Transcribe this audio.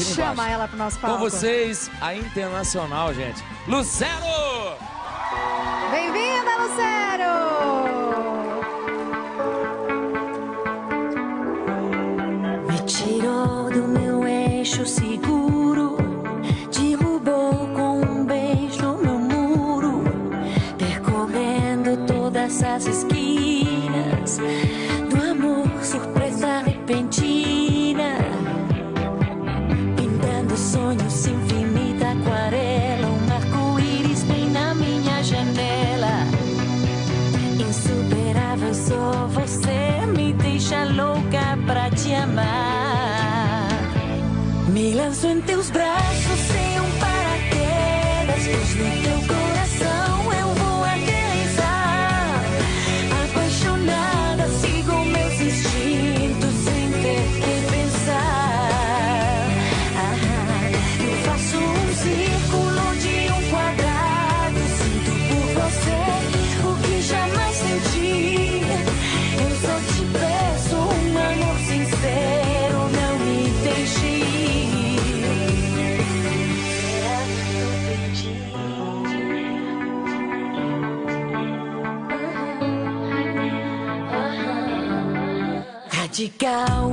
aqui embaixo. Chama ela pro nosso palco. Com vocês, a internacional, gente, Lucero! Bem-vinda, Lucero! Me tirou do meu eixo seguro, derrubou com um beijo no meu muro, percorrendo todas as esquinas do amor, surpresa repentina, pintando sonhos, infinita aquarela, um arco-íris bem na minha janela. Insuperável, só você me deixa louca pra te amar. Me lanço em teus braços sem um paraquedas, pois no teu coração eu vou aterrissar. Apaixonada, sigo meus instintos sem ter que pensar. Eu faço um círculo de um quadrado, sinto por você o que jamais senti. Eu só te peço um amor sincero, não me deixe ir. Será que eu perdi? Radical